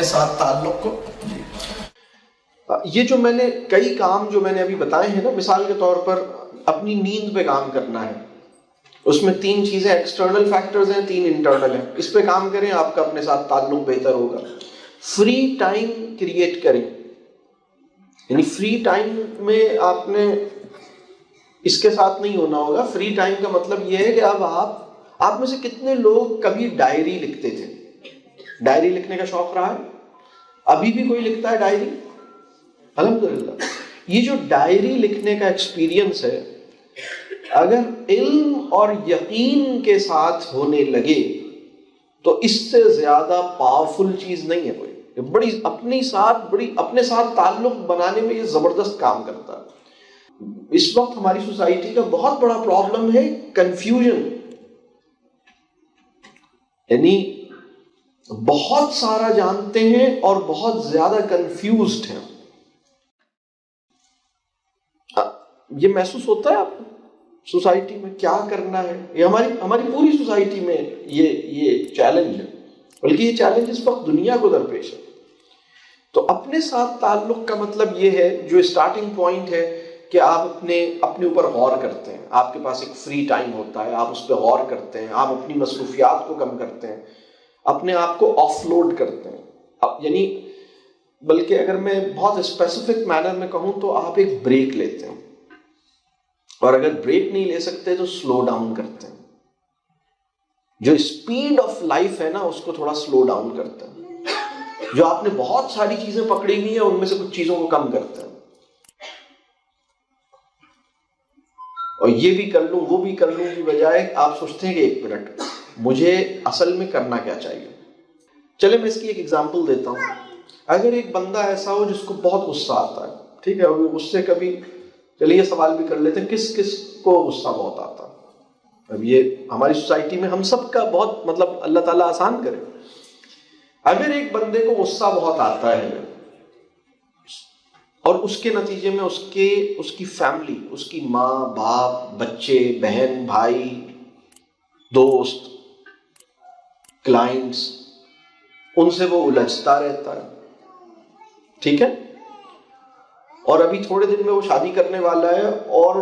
اپنے ساتھ تعلق کو. یہ جو میں نے کئی کام جو میں نے ابھی بتائے ہیں نا، مثال کے طور پر اپنی نیند پہ کام کرنا ہے، اس میں 3 چیزیں ایکسٹرنل فیکٹرز ہیں، 3 انٹرنل ہیں. اس پہ کام کریں، آپ کا اپنے ساتھ تعلق بہتر ہوگا. فری ٹائم کریٹ کریں، یعنی فری ٹائم میں آپ نے اس کے ساتھ نہیں ہونا ہوگا. فری ٹائم کا مطلب یہ ہے کہ اب آپ میں سے کتنے لوگ کبھی ڈائری لکھتے تھے؟ ڈائری لکھنے کا شوق رہا ہے؟ ابھی بھی کوئی لکھتا ہے ڈائری؟ الحمدللہ. یہ جو ڈائری لکھنے کا ایکسپیرینس ہے، اگر علم اور یقین کے ساتھ ہونے لگے تو اس سے زیادہ پاورفل چیز نہیں ہے کوئی. بڑی اپنے ساتھ تعلق بنانے میں یہ زبردست کام کرتا ہے. اس وقت ہماری سوسائٹی کا بہت بڑا پرابلم ہے کنفیوژن، یعنی بہت سارا جانتے ہیں اور بہت زیادہ کنفیوزڈ ہیں. یہ محسوس ہوتا ہے آپ کو سوسائٹی میں کیا کرنا ہے؟ یہ ہماری پوری سوسائٹی میں یہ چیلنج ہے، بلکہ یہ چیلنج اس وقت دنیا کو درپیش ہے. تو اپنے ساتھ تعلق کا مطلب یہ ہے، جو اسٹارٹنگ پوائنٹ ہے کہ آپ اپنے اوپر غور کرتے ہیں. آپ کے پاس ایک فری ٹائم ہوتا ہے، آپ اس پہ غور کرتے ہیں، آپ اپنی مصروفیات کو کم کرتے ہیں، اپنے آپ کو آف لوڈ کرتے ہیں. یعنی بلکہ اگر میں بہت اسپیسیفک مینر میں کہوں تو آپ ایک بریک لیتے ہیں، اور اگر بریک نہیں لے سکتے تو سلو ڈاؤن کرتے ہیں. جو اسپیڈ آف لائف ہے نا، اس کو تھوڑا سلو ڈاؤن کرتے ہیں. جو آپ نے بہت ساری چیزیں پکڑی ہوئی ہیں، ان میں سے کچھ چیزوں کو کم کرتے ہیں. اور یہ بھی کر لوں وہ بھی کر لوں کی بجائے آپ سوچتے ہیں کہ 1 منٹ مجھے اصل میں کرنا کیا چاہیے. چلے میں اس کی ایک ایگزامپل دیتا ہوں. اگر ایک بندہ ایسا ہو جس کو بہت غصہ آتا ہے، ٹھیک ہے، غصے کبھی، چلیے یہ سوال بھی کر لیتے ہیں، کس کو غصہ بہت آتا ہے؟ اب یہ ہماری سوسائٹی میں ہم سب کا بہت اللہ تعالیٰ آسان کرے. اگر ایک بندے کو غصہ بہت آتا ہے اور اس کے نتیجے میں اس کی فیملی، اس کی ماں باپ، بچے، بہن بھائی، دوست، کلائنٹس، ان سے وہ الجھتا رہتا ہے، ٹھیک ہے، اور ابھی تھوڑے دن میں وہ شادی کرنے والا ہے، اور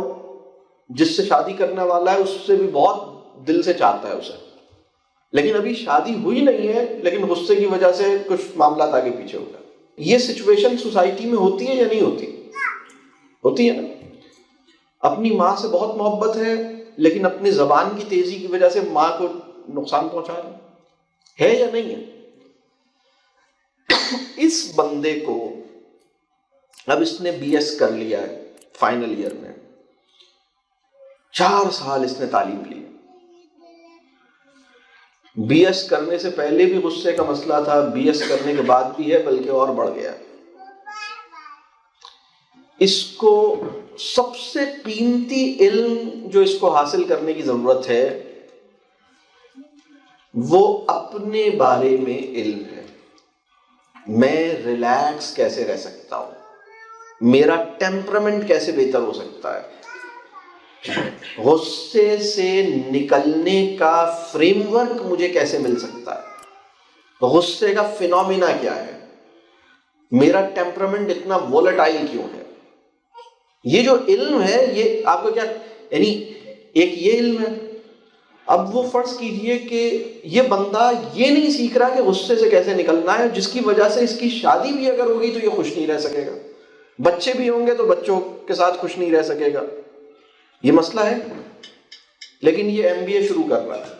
جس سے شادی کرنے والا ہے اس سے بھی بہت دل سے چاہتا ہے اسے، لیکن ابھی شادی ہوئی نہیں ہے، لیکن غصے کی وجہ سے کچھ معاملات آگے پیچھے ہو گئے. یہ سچویشن سوسائٹی میں ہوتی ہے یا نہیں ہوتی؟ ہوتی ہے نا. اپنی ماں سے بہت محبت ہے، لیکن اپنی زبان کی تیزی کی وجہ سے ماں کو نقصان پہنچا رہا ہے یا نہیں ہے؟ اس بندے کو اب اس نے BS کر لیا ہے فائنل ایئر میں، 4 سال اس نے تعلیم لی. BS کرنے سے پہلے بھی غصے کا مسئلہ تھا، BS کرنے کے بعد بھی ہے، بلکہ اور بڑھ گیا. اس کو سب سے قیمتی علم جو اس کو حاصل کرنے کی ضرورت ہے وہ اپنے بارے میں علم ہے. میں ریلیکس کیسے رہ سکتا ہوں، میرا ٹیمپرامنٹ کیسے بہتر ہو سکتا ہے، غصے سے نکلنے کا فریم ورک مجھے کیسے مل سکتا ہے، غصے کا فینومینا کیا ہے، میرا ٹیمپرامنٹ اتنا وولٹائل کیوں ہے. یہ جو علم ہے یہ آپ کو کیا، یعنی ایک یہ علم ہے. اب وہ فرض کیجئے کہ یہ بندہ یہ نہیں سیکھ رہا کہ غصے سے کیسے نکلنا ہے، جس کی وجہ سے اس کی شادی بھی اگر ہوگی تو یہ خوش نہیں رہ سکے گا، بچے بھی ہوں گے تو بچوں کے ساتھ خوش نہیں رہ سکے گا. یہ مسئلہ ہے. لیکن یہ MBA شروع کر رہا ہے،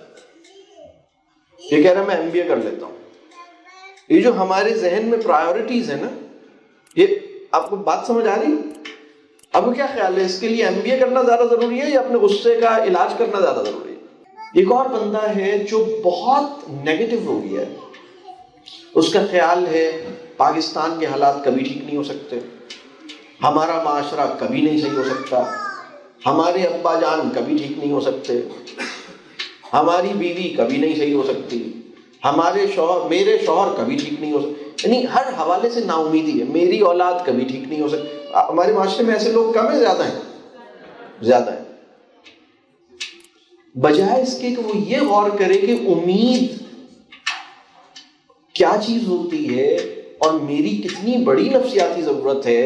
یہ کہہ رہا ہے میں MBA کر لیتا ہوں. یہ جو ہمارے ذہن میں پرائیورٹیز ہیں نا، یہ آپ کو بات سمجھ آ رہی ہے؟ اب کیا خیال ہے، اس کے لیے MBA کرنا زیادہ ضروری ہے یا اپنے غصے کا علاج کرنا زیادہ ضروری ہے؟ ایک اور بندہ ہے جو بہت نیگیٹو ہو گیا ہے، اس کا خیال ہے پاکستان کے حالات کبھی ٹھیک نہیں ہو سکتے، ہمارا معاشرہ کبھی نہیں صحیح ہو سکتا، ہمارے ابا جان کبھی ٹھیک نہیں ہو سکتے، ہماری بیوی کبھی نہیں صحیح ہو سکتی، میرے شوہر کبھی ٹھیک نہیں ہو سکتے. یعنی ہر حوالے سے نا امیدی ہے، میری اولاد کبھی ٹھیک نہیں ہو سکتی. ہمارے معاشرے میں ایسے لوگ کم ہیں زیادہ ہیں؟ زیادہ ہیں. بجائے اس کے کہ وہ یہ غور کرے کہ امید کیا چیز ہوتی ہے اور میری کتنی بڑی نفسیاتی ضرورت ہے،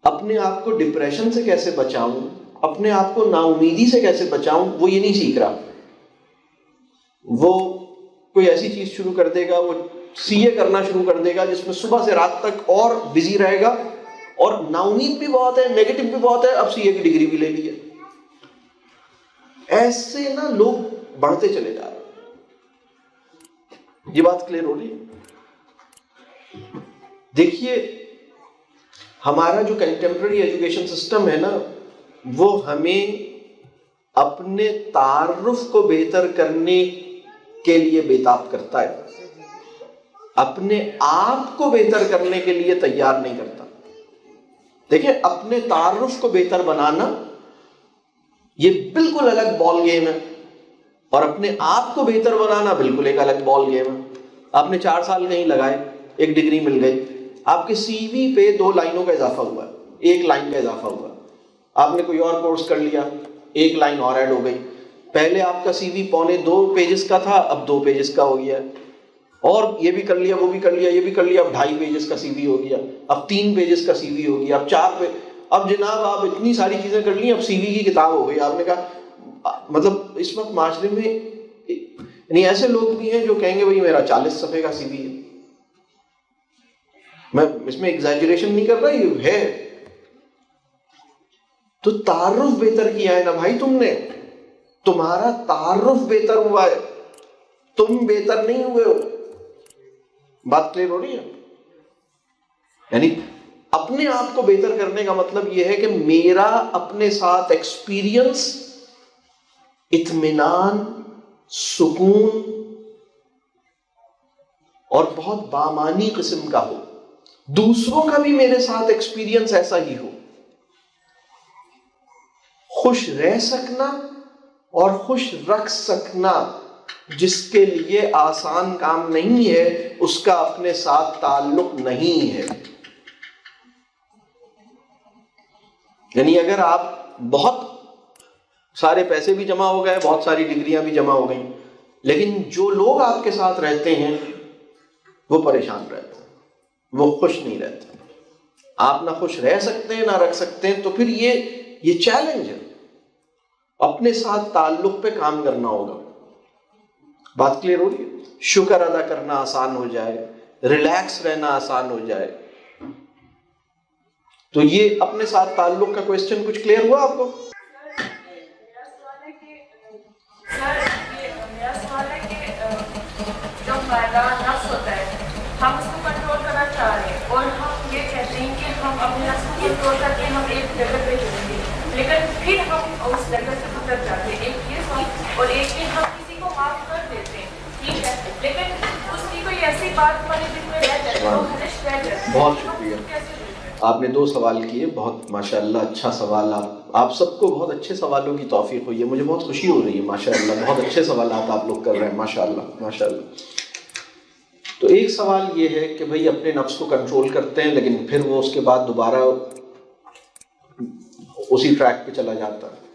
اپنے آپ کو ڈپریشن سے کیسے بچاؤں، اپنے آپ کو نا امیدی سے کیسے بچاؤں، وہ یہ نہیں سیکھ رہا. وہ کوئی ایسی چیز شروع کر دے گا، وہ سی اے کرنا شروع کر دے گا جس میں صبح سے رات تک اور بزی رہے گا، اور نا امید بھی بہت ہے، نیگیٹو بھی بہت ہے، اب سی اے کی ڈگری بھی لے لی ہے. ایسے نا لوگ بڑھتے چلے جا رہے ہیں. یہ بات کلیئر ہو رہی ہے؟ دیکھیے ہمارا جو کنٹمپرری ایجوکیشن سسٹم ہے نا، وہ ہمیں اپنے تعارف کو بہتر کرنے کے لیے بےتاب کرتا ہے، اپنے آپ کو بہتر کرنے کے لیے تیار نہیں کرتا. دیکھیں اپنے تعارف کو بہتر بنانا یہ بالکل الگ بال گیم ہے، اور اپنے آپ کو بہتر بنانا بالکل ایک الگ بال گیم ہے. آپ نے 4 سال کہیں لگائے، ایک ڈگری مل گئی، آپ کے سی وی پہ 2 لائنوں کا اضافہ ہوا، 1 لائن کا اضافہ ہوا. آپ نے کوئی اور کورس کر لیا، 1 لائن اور ایڈ ہو گئی. پہلے آپ کا سی وی 2.25 پیجز کا تھا، اب 2 پیجز کا ہو گیا. اور یہ بھی کر لیا، وہ بھی کر لیا، یہ بھی کر لیا، اب 2.5 پیجز کا سی وی ہو گیا، اب 3 پیجز کا سی وی ہو گیا، اب 4 اب جناب آپ اتنی ساری چیزیں کر لی، اب سی وی کی کتاب ہو گئی. آپ نے کہا مطلب اس وقت معاشرے میں یعنی ایسے لوگ بھی ہیں جو کہیں گے بھائی میرا 40 صفحے کا سی وی ہے. میں اس میں ایگزیجریشن نہیں کر رہا، یہ ہے. تو تعارف بہتر کیا ہے نا بھائی تم نے، تمہارا تعارف بہتر ہوا ہے، تم بہتر نہیں ہوئے ہو. بات کلیئر ہو رہی ہے؟ یعنی اپنے آپ کو بہتر کرنے کا مطلب یہ ہے کہ میرا اپنے ساتھ ایکسپیرینس اطمینان، سکون اور بہت بامانی قسم کا ہو، دوسروں کا بھی میرے ساتھ ایکسپیرینس ایسا ہی ہو. خوش رہ سکنا اور خوش رکھ سکنا جس کے لیے آسان کام نہیں ہے، اس کا اپنے ساتھ تعلق نہیں ہے. یعنی اگر آپ بہت سارے پیسے بھی جمع ہو گئے، بہت ساری ڈگریاں بھی جمع ہو گئیں، لیکن جو لوگ آپ کے ساتھ رہتے ہیں وہ پریشان رہتے ہیں، وہ خوش نہیں رہتے، آپ نہ خوش رہ سکتے ہیں نہ رکھ سکتے ہیں. تو پھر یہ چیلنج ہے، اپنے ساتھ تعلق پہ کام کرنا ہوگا. بات کلیئر ہو رہی ہے؟ شکر ادا کرنا آسان ہو جائے، ریلیکس رہنا آسان ہو جائے. تو یہ اپنے ساتھ تعلق کا کوشچن کچھ کلیئر ہوا آپ کو؟ میرا سوال ہے کہ جو ہمارا نفس ہوتا ہے، ہم اس کو کنٹرول کرنا چاہ رہے ہیں، اور ہم یہ کہتے ہیں کہ ہم اپنے نفس کو کنٹرول کر کے ہم ایک جگہ پہ چلیں گے، لیکن پھر ہم اس جگہ سے گزر جاتے ہیں. ایک یہ سوال، اور ایک کہ ہم کسی کو معاف کر دیتے ہیں، ٹھیک ہے، لیکن اس کی کوئی ایسی بات ہمارے دل میں رہ جاتی ہے، وہ خدش رہ جاتی ہے. بہت شکریہ، آپ نے 2 سوال کیے، بہت ماشاءاللہ اچھا سوال. آپ سب کو بہت اچھے سوالوں کی توفیق ہوئی ہے، مجھے بہت خوشی ہو رہی ہے ماشاءاللہ. بہت اچھے سوالات آپ لوگ کر رہے ہیں ماشاءاللہ ماشاءاللہ. تو ایک سوال یہ ہے کہ بھئی اپنے نفس کو کنٹرول کرتے ہیں، لیکن پھر وہ اس کے بعد دوبارہ اسی ٹریک پہ چلا جاتا ہے.